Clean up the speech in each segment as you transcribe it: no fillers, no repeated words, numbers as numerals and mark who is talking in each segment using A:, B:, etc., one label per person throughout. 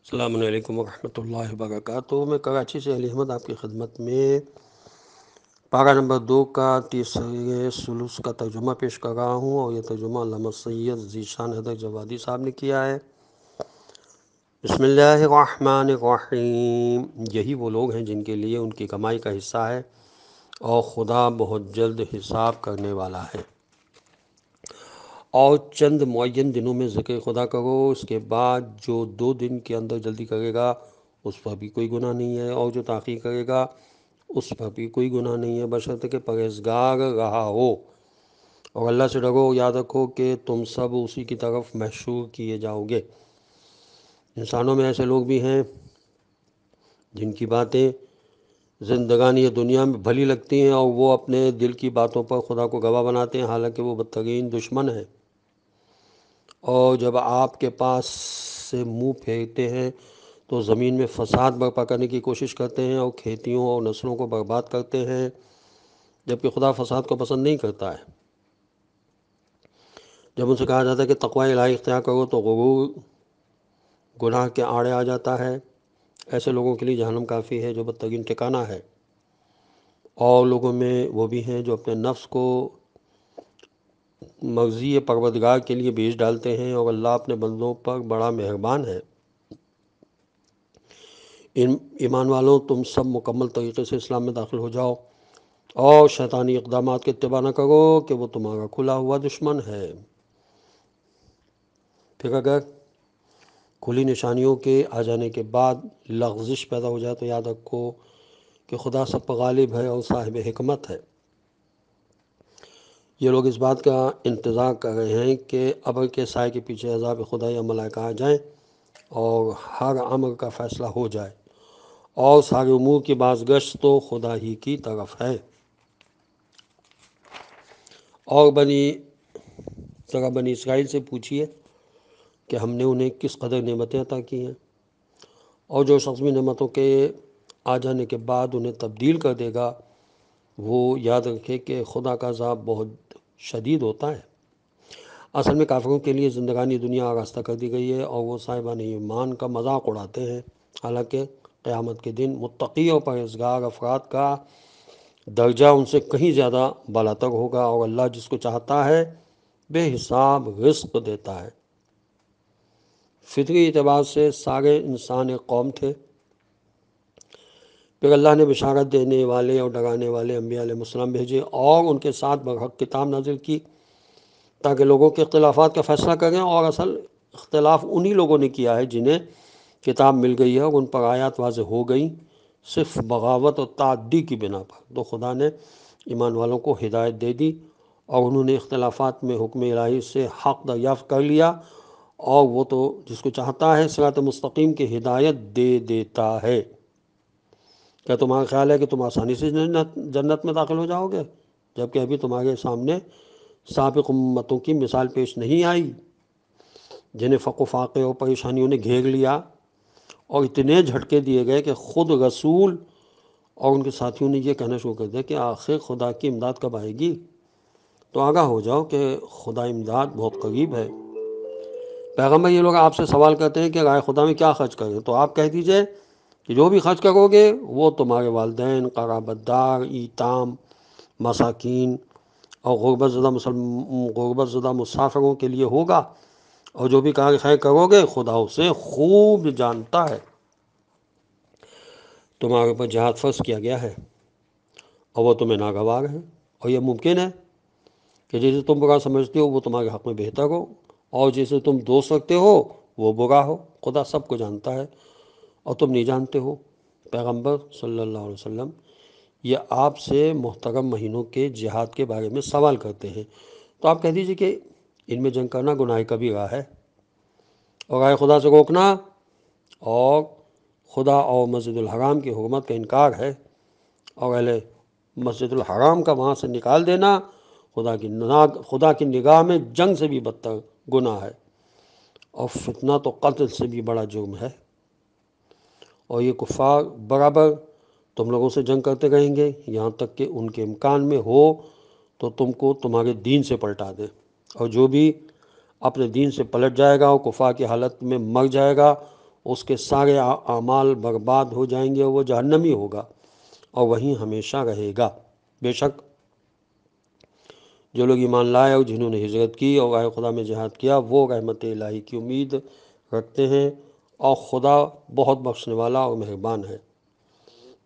A: السلام علیکم ورحمۃ اللہ وبرکاتہ۔ میں کراچی سے علی احمد آپ کی خدمت میں پارہ نمبر 2 کا تیسرے ثلث کا ترجمہ پیش کر رہا ہوں، اور یہ ترجمہ علامہ سید ذیشان حیدر جوادی صاحب نے کیا ہے۔ بسم اللہ الرحمن الرحیم۔ یہی وہ لوگ ہیں جن کے لیے ان کی کمائی کا حصہ ہے، اور خدا بہت جلد حساب کرنے والا ہے۔ اور چند معین دنوں میں ذکر خدا کرو، اس کے بعد جو 2 دن کے اندر جلدی کرے گا اس پر بھی کوئی گناہ نہیں ہے، اور جو تاخیر کرے گا اس پر بھی کوئی گناہ نہیں ہے، بشرطے کہ پرہیزگار رہا ہو۔ اور اللہ سے ڈرو، یاد رکھو کہ تم سب اسی کی طرف محشور کیے جاؤ گے۔ انسانوں میں ایسے لوگ بھی ہیں جن کی باتیں زندگانی دنیا میں بھلی لگتی ہیں، اور وہ اپنے دل کی باتوں پر خدا کو گواہ بناتے ہیں، حالانکہ وہ بدترین دشمن ہیں۔ اور جب آپ کے پاس سے منہ پھیرتے ہیں تو زمین میں فساد برپا کرنے کی کوشش کرتے ہیں، اور کھیتیوں اور نسلوں کو برباد کرتے ہیں، جبکہ خدا فساد کو پسند نہیں کرتا ہے۔ جب ان سے کہا جاتا ہے کہ تقوی الہی اختیار کرو تو غرور گناہ کے آڑے آ جاتا ہے۔ ایسے لوگوں کے لیے جہنم کافی ہے، جو بدترین ٹھکانہ ہے۔ اور لوگوں میں وہ بھی ہیں جو اپنے نفس کو مرضی پروردگار کے لیے بیچ ڈالتے ہیں، اور اللہ اپنے بندوں پر بڑا مہربان ہے۔ ایمان والوں، تم سب مکمل طریقے سے اسلام میں داخل ہو جاؤ، اور شیطانی اقدامات کے اتباع نہ کرو کہ وہ تمہارا کھلا ہوا دشمن ہے۔ پھر اگر کھلی نشانیوں کے آ جانے کے بعد لغزش پیدا ہو جائے تو یاد رکھو کہ خدا سب پر غالب ہے اور صاحب حکمت ہے۔ یہ لوگ اس بات کا انتظار کر رہے ہیں کہ ابر کے سائے کے پیچھے عذاب خدا یا ملائکہ آ جائیں اور ہر امر کا فیصلہ ہو جائے، اور سارے امور کی بازگشت تو خدا ہی کی طرف ہے۔ اور بنی اسرائیل سے پوچھیے کہ ہم نے انہیں کس قدر نعمتیں عطا کی ہیں، اور جو شخص بھی نعمتوں کے آ جانے کے بعد انہیں تبدیل کر دے گا، وہ یاد رکھے کہ خدا کا عذاب بہت شدید ہوتا ہے۔ اصل میں کافروں کے لیے زندگانی دنیا آراستہ کر دی گئی ہے، اور وہ صاحبان ایمان کا مذاق اڑاتے ہیں، حالانکہ قیامت کے دن متقی اور پرہیزگار افراد کا درجہ ان سے کہیں زیادہ بالاتر ہوگا، اور اللہ جس کو چاہتا ہے بے حساب رزق دیتا ہے۔ فطری اعتبار سے سارے انسان ایک قوم تھے، پھر اللہ نے بشارت دینے والے اور ڈرانے والے انبیاء علیہ السلام بھیجے، اور ان کے ساتھ برحق کتاب نازل کی تاکہ لوگوں کے اختلافات کا فیصلہ کریں۔ اور اصل اختلاف انہی لوگوں نے کیا ہے جنہیں کتاب مل گئی ہے اور ان پر آیات واضح ہو گئیں، صرف بغاوت اور تعدی کی بنا پر۔ تو خدا نے ایمان والوں کو ہدایت دے دی، اور انہوں نے اختلافات میں حکم الہی سے حق دریافت کر لیا، اور وہ تو جس کو چاہتا ہے صراط مستقیم کی ہدایت دے دیتا ہے۔ کیا تمہارا خیال ہے کہ تم آسانی سے جنت میں داخل ہو جاؤ گے، جبکہ ابھی تمہارے سامنے سابق امتوں کی مثال پیش نہیں آئی جنہیں فقر و فاقے اور پریشانیوں نے گھیر لیا، اور اتنے جھٹکے دیے گئے کہ خود رسول اور ان کے ساتھیوں نے یہ کہنا شروع کر دیا کہ آخر خدا کی امداد کب آئے گی۔ تو آگاہ ہو جاؤ کہ خدا امداد بہت قریب ہے۔ پیغمبر، یہ لوگ آپ سے سوال کرتے ہیں کہ رائے خدا میں کیا خرچ کریں، تو آپ کہہ دیجئے کہ جو بھی خرچ کرو گے وہ تمہارے والدین، قرابت دار، ایتام، مساکین اور غربت زدہ مسافروں کے لیے ہوگا، اور جو بھی کار خیر کرو گے خدا اسے خوب جانتا ہے۔ تمہارے اوپر جہاد فرض کیا گیا ہے، اور وہ تمہیں ناگوار ہے، اور یہ ممکن ہے کہ جسے تم برا سمجھتے ہو وہ تمہارے حق میں بہتر ہو، اور جسے تم دوست رکھتے ہو وہ برا ہو۔ خدا سب کو جانتا ہے اور تم نہیں جانتے ہو۔ پیغمبر صلی اللہ علیہ وسلم یہ آپ سے محترم مہینوں کے جہاد کے بارے میں سوال کرتے ہیں، تو آپ کہہ دیجئے کہ ان میں جنگ کرنا گناہ کبیرہ ہے، اور رائے خدا سے روکنا اور خدا اور مسجد الحرام کی حرمت کا انکار ہے، اور اہل مسجد الحرام کا وہاں سے نکال دینا خدا کی نگاہ میں جنگ سے بھی بدتر گناہ ہے، اور فتنہ تو قتل سے بھی بڑا جرم ہے۔ اور یہ کفار برابر تم لوگوں سے جنگ کرتے رہیں گے یہاں تک کہ ان کے امکان میں ہو تو تم کو تمہارے دین سے پلٹا دے، اور جو بھی اپنے دین سے پلٹ جائے گا اور کفار کی حالت میں مر جائے گا اس کے سارے اعمال برباد ہو جائیں گے اور وہ جہنمی ہوگا اور وہیں ہمیشہ رہے گا۔ بے شک جو لوگ ایمان لائے اور جنہوں نے ہجرت کی اور راہ خدا میں جہاد کیا وہ رحمت الہی کی امید رکھتے ہیں، اور خدا بہت بخشنے والا اور مہربان ہے۔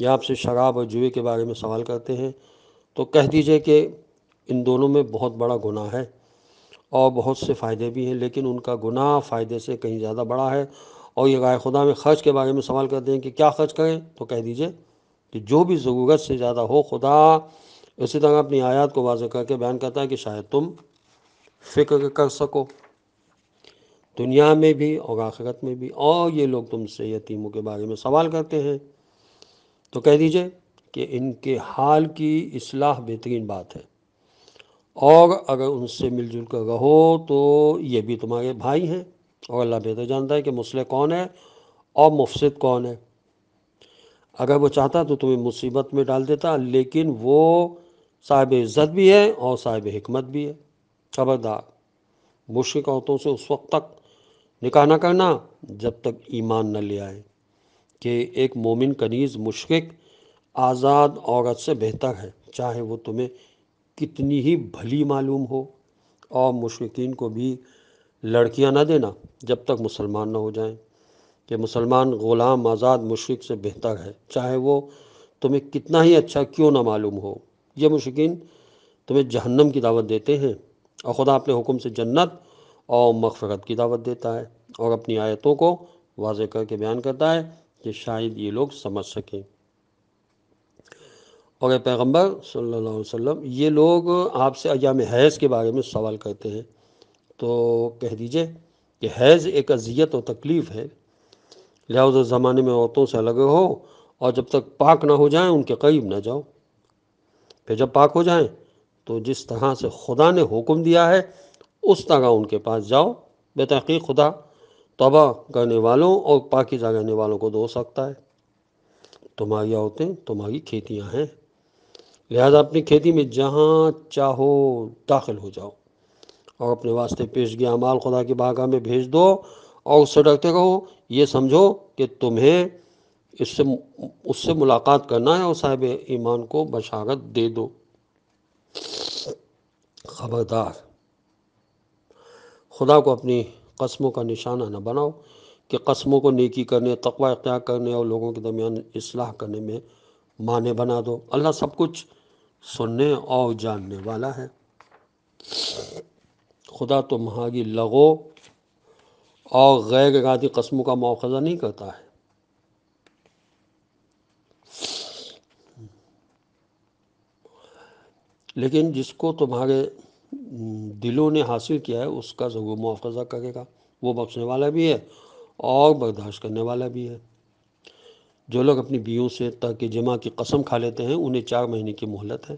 A: یہ آپ سے شراب اور جوئے کے بارے میں سوال کرتے ہیں، تو کہہ دیجئے کہ ان دونوں میں بہت بڑا گناہ ہے اور بہت سے فائدے بھی ہیں، لیکن ان کا گناہ فائدے سے کہیں زیادہ بڑا ہے۔ اور یہ راہ خدا میں خرچ کے بارے میں سوال کرتے ہیں کہ کیا خرچ کریں، تو کہہ دیجئے کہ جو بھی ضرورت سے زیادہ ہو۔ خدا اسی طرح اپنی آیات کو واضح کر کے بیان کرتا ہے کہ شاید تم فکر کر سکو، دنیا میں بھی اور آخرت میں بھی۔ اور یہ لوگ تم سے یتیموں کے بارے میں سوال کرتے ہیں، تو کہہ دیجئے کہ ان کے حال کی اصلاح بہترین بات ہے، اور اگر ان سے مل جل کر رہو تو یہ بھی تمہارے بھائی ہیں، اور اللہ بہتر جانتا ہے کہ مصلح کون ہے اور مفسد کون ہے۔ اگر وہ چاہتا تو تمہیں مصیبت میں ڈال دیتا، لیکن وہ صاحب عزت بھی ہے اور صاحب حکمت بھی ہے۔ خبردار، مشرک عورتوں سے اس وقت تک نکاح نہ کرنا جب تک ایمان نہ لے آئے، کہ ایک مومن کنیز مشرک آزاد عورت سے بہتر ہے، چاہے وہ تمہیں کتنی ہی بھلی معلوم ہو۔ اور مشرکین کو بھی لڑکیاں نہ دینا جب تک مسلمان نہ ہو جائیں، کہ مسلمان غلام آزاد مشرک سے بہتر ہے، چاہے وہ تمہیں کتنا ہی اچھا کیوں نہ معلوم ہو۔ یہ مشرکین تمہیں جہنم کی دعوت دیتے ہیں، اور خدا اپنے حکم سے جنت اور مغفرت کی دعوت دیتا ہے، اور اپنی آیتوں کو واضح کر کے بیان کرتا ہے کہ شاید یہ لوگ سمجھ سکیں۔ اور اے پیغمبر صلی اللہ علیہ وسلم، یہ لوگ آپ سے ایام حیض کے بارے میں سوال کرتے ہیں، تو کہہ دیجئے کہ حیض ایک اذیت و تکلیف ہے، لہذا اس زمانے میں عورتوں سے الگ رہو، اور جب تک پاک نہ ہو جائیں ان کے قریب نہ جاؤ۔ پھر جب پاک ہو جائیں تو جس طرح سے خدا نے حکم دیا ہے اس طرح ان کے پاس جاؤ۔ بے تحقیق خدا توبہ کرنے والوں اور پاکیزہ رہنے والوں کو دو سکتا ہے۔ تمہاری عورتیں تمہاری کھیتیاں ہیں، لہذا اپنی کھیتی میں جہاں چاہو داخل ہو جاؤ، اور اپنے واسطے پیشگی اعمال خدا کی بارگاہ میں بھیج دو، اور اس سے ڈرتے رہو۔ یہ سمجھو کہ تمہیں اس سے ملاقات کرنا ہے، اور صاحب ایمان کو بشارت دے دو۔ خبردار، خدا کو اپنی قسموں کا نشانہ نہ بناؤ، کہ قسموں کو نیکی کرنے، تقوی اختیار کرنے اور لوگوں کے درمیان اصلاح کرنے میں معنی بنا دو۔ اللہ سب کچھ سننے اور جاننے والا ہے۔ خدا تمہاری لغو اور غیر ارادی قسموں کا مواخذہ نہیں کرتا ہے۔ لیکن جس کو تمہارے دلوں نے حاصل کیا ہے اس کا ضرور مواخذہ کرے گا، وہ بخشنے والا بھی ہے اور برداشت کرنے والا بھی ہے۔ جو لوگ اپنی بیویوں سے ترک جماع کی قسم کھا لیتے ہیں انہیں 4 مہینے کی مہلت ہے،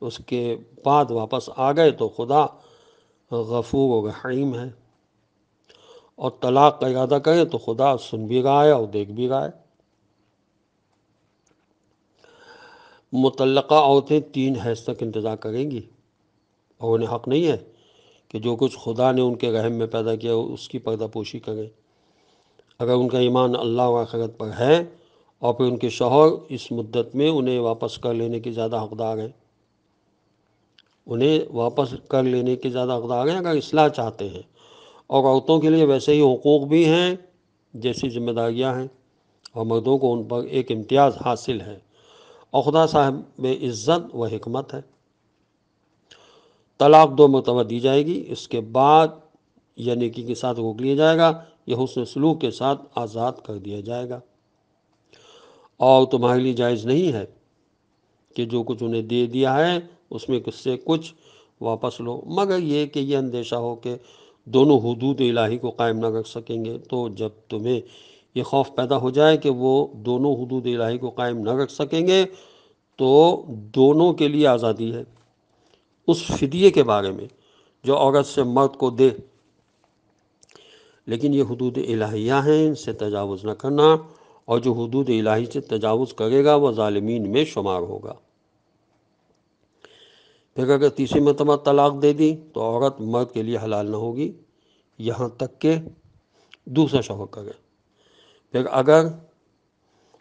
A: اس کے بعد واپس آ گئے تو خدا غفور و رحیم ہے، اور طلاق کا ارادہ کریں تو خدا سن بھی رہا ہے اور دیکھ بھی رہا ہے۔ مطلقہ عورتیں 3 حیض تک انتظار کریں گی، اور انہیں حق نہیں ہے کہ جو کچھ خدا نے ان کے رحم میں پیدا کیا اس کی پردہ پوشی کریں۔ اگر ان کا ایمان اللہ و آخرت پر ہے اور پھر ان کے شوہر اس مدت میں انہیں واپس کر لینے کے زیادہ حقدار ہیں، انہیں واپس کر لینے کے زیادہ حقدار ہیں اگر اصلاح چاہتے ہیں، اور عورتوں کے لیے ویسے ہی حقوق بھی ہیں جیسی ذمہ داریاں ہیں، اور مردوں کو ان پر ایک امتیاز حاصل ہے، اور خدا صاحب عزت و حکمت ہے۔ طلاق 2 مرتبہ دی جائے گی، اس کے بعد یا نیکی کے ساتھ روک لیا جائے گا یا حسن سلوک کے ساتھ آزاد کر دیا جائے گا۔ اور تمہارے لیے جائز نہیں ہے کہ جو کچھ انہیں دے دیا ہے اس میں سے کچھ واپس لو، مگر یہ کہ یہ اندیشہ ہو کہ دونوں حدود الہی کو قائم نہ رکھ سکیں گے۔ تو جب تمہیں یہ خوف پیدا ہو جائے کہ وہ دونوں حدود الہی کو قائم نہ رکھ سکیں گے تو دونوں کے لیے آزادی ہے، اس فدیے کے بارے میں جو عورت سے مرد کو دے، لیکن یہ حدود الہیہ ہیں، ان سے تجاوز نہ کرنا، اور جو حدود الہی سے تجاوز کرے گا وہ ظالمین میں شمار ہوگا۔ پھر اگر تیسری مرتبہ طلاق دے دی تو عورت مرد کے لیے حلال نہ ہوگی یہاں تک کہ دوسرا شوہر کرے، پھر اگر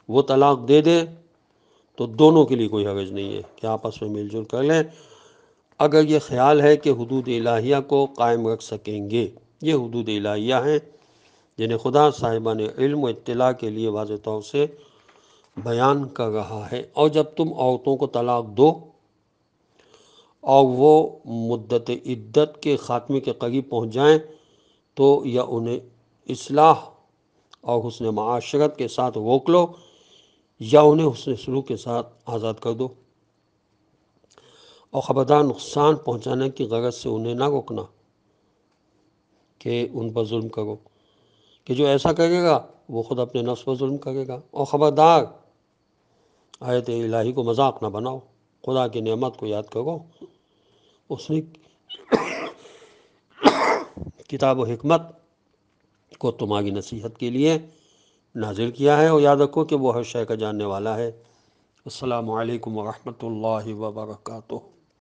A: وہ طلاق دے دے تو دونوں کے لیے کوئی حرج نہیں ہے کہ آپس میں مل جل کر لیں، اگر یہ خیال ہے کہ حدود الہیہ کو قائم رکھ سکیں گے۔ یہ حدود الہیہ ہیں جنہیں خدا صاحبان علم و اطلاع کے لیے واضح طور سے بیان کر رہا ہے۔ اور جب تم عورتوں کو طلاق دو اور وہ مدت عدت کے خاتمے کے قریب پہنچ جائیں تو یا انہیں اصلاح اور حسن معاشرت کے ساتھ روک لو یا انہیں حسن سلوک کے ساتھ آزاد کر دو، اور خبردار نقصان پہنچانے کی غرض سے انہیں نہ روکنا کہ ان پر ظلم کرو، کہ جو ایسا کرے گا وہ خود اپنے نفس پر ظلم کرے گا۔ اور خبردار آیت الہی کو مذاق نہ بناؤ، خدا کی نعمت کو یاد کرو، اس نے کتاب و حکمت کو تمہاری نصیحت کے لیے نازل کیا ہے، اور یاد رکھو کہ وہ ہر شے کا جاننے والا ہے۔ السلام علیکم ورحمۃ اللہ وبرکاتہ۔